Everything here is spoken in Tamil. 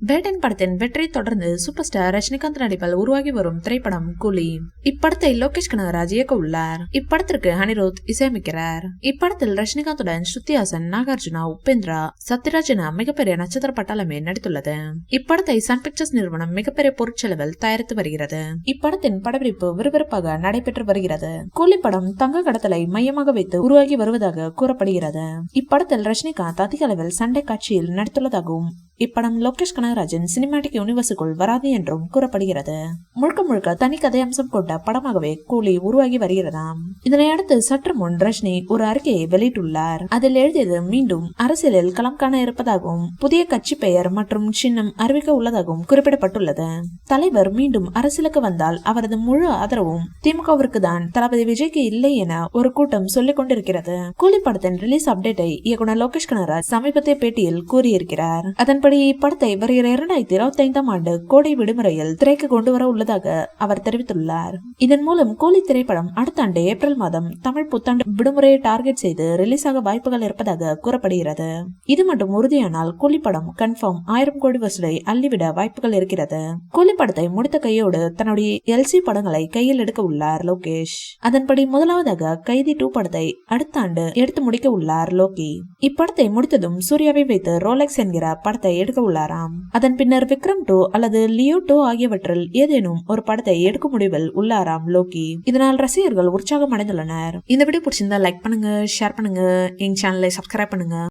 வேட்டன் படத்தின் வெற்றி தொடர்ந்து சூப்பர் ஸ்டார் ரஜினிகாந்த் நடிப்பில் உருவாகி வரும் திரைப்படம் கூலி. இப்படத்தை லோகேஷ் கனகராஜ் இயக்க உள்ளார். இப்படத்திற்கு அனிருத் இசையமைக்கிறார். இப்படத்தில் ரஜினிகாந்துடன் ஸ்ருதி ஹாசன், நாகார்ஜுனா, உபேந்திரா, சத்யராஜ் என மிகப்பெரிய நட்சத்திர பட்டாளமே நடித்துள்ளது. இப்படத்தை சன் பிக்சர்ஸ் நிறுவனம் மிகப்பெரிய பொருட்செலவில் தயாரித்து வருகிறது. இப்படத்தின் படப்பிடிப்பு விறுவிறுப்பாக நடைபெற்று வருகிறது. கூலி படம் தங்க கடத்தலை மையமாக வைத்து உருவாகி வருவதாக கூறப்படுகிறது. இப்படத்தில் ரஜினிகாந்த் அதிக அளவில் சண்டை காட்சியில் நடித்துள்ளதாகவும் இப்படம் லோகேஷ் கனகராஜின் சினிமாட்டிக் யூனிவர்ஸுக்குள் வராது என்றும் கூறப்படுகிறது. முழுக்க முழுக்க தனி கதை அம்சம் கொண்ட படமாகவே கூலி உருவாகி வருகிறதாம். இதனையடுத்து சற்று முன் ரஜினி ஒரு அறிக்கையை வெளியிட்டுள்ளார். அதில் எழுதியது மீண்டும் அரசியலில் களம் காண இருப்பதாகவும் புதிய கட்சி பெயர் மற்றும் சின்னம் அறிவிக்க உள்ளதாகவும் குறிப்பிடப்பட்டுள்ளது. தலைவர் மீண்டும் அரசியலுக்கு வந்தால் அவரது முழு ஆதரவும் திமுகவிற்கு தான், தளபதி விஜய்க்கு இல்லை என ஒரு கூட்டம் சொல்லிக் கொண்டிருக்கிறது. கூலி படத்தின் ரிலீஸ் அப்டேட்டை இயக்குனர் லோகேஷ் கனகராஜ் சமீபத்திய பேட்டியில் கூறியிருக்கிறார். அதன்படி இப்படத்தை வருகிற 2025ஆம் ஆண்டு கோடை விடுமுறையில் திரைக்கு கொண்டு வர உள்ளதாக அவர் தெரிவித்துள்ளார். இதன் மூலம் கூலி திரைப்படம் அடுத்த ஆண்டு ஏப்ரல் மாதம் தமிழ் புத்தாண்டு விடுமுறையை டார்கெட் செய்து ரிலீஸ் ஆக வாய்ப்புகள் இருப்பதாக கூறப்படுகிறது. இது மட்டும் உறுதியானால் கூலி படம் கன்ஃபார்ம் 1000 கோடி வசூலை அள்ளிவிட வாய்ப்புகள் இருக்கிறது. கூலி படத்தை முடித்த கையோடு தன்னுடைய எல்சி படங்களை கையில் எடுக்க உள்ளார் லோகேஷ். அதன்படி முதலாவதாக கைதி 2 படத்தை அடுத்த ஆண்டு எடுத்து முடிக்க உள்ளார் லோகி. இப்படத்தை முடித்ததும் சூர்யாவை வைத்து ரோலெக்ஸ் என்கிற படத்தை எடுக்க உள்ளாராம். அதன் பின்னர் விக்ரம் 2 அல்லது லியோ 2 ஆகியவற்றில் ஏதேனும் ஒரு படத்தை எடுக்கும் முடிவில் உள்ளாராம் லோகி. இதனால் ரசிகர்கள் உற்சாகம் அடைந்துள்ளனர். இந்த வீடியோ பிடிச்சிருந்தா லைக் பண்ணுங்க, ஷேர் பண்ணுங்க, எங்க சேனலை சப்ஸ்கிரைப் பண்ணுங்க.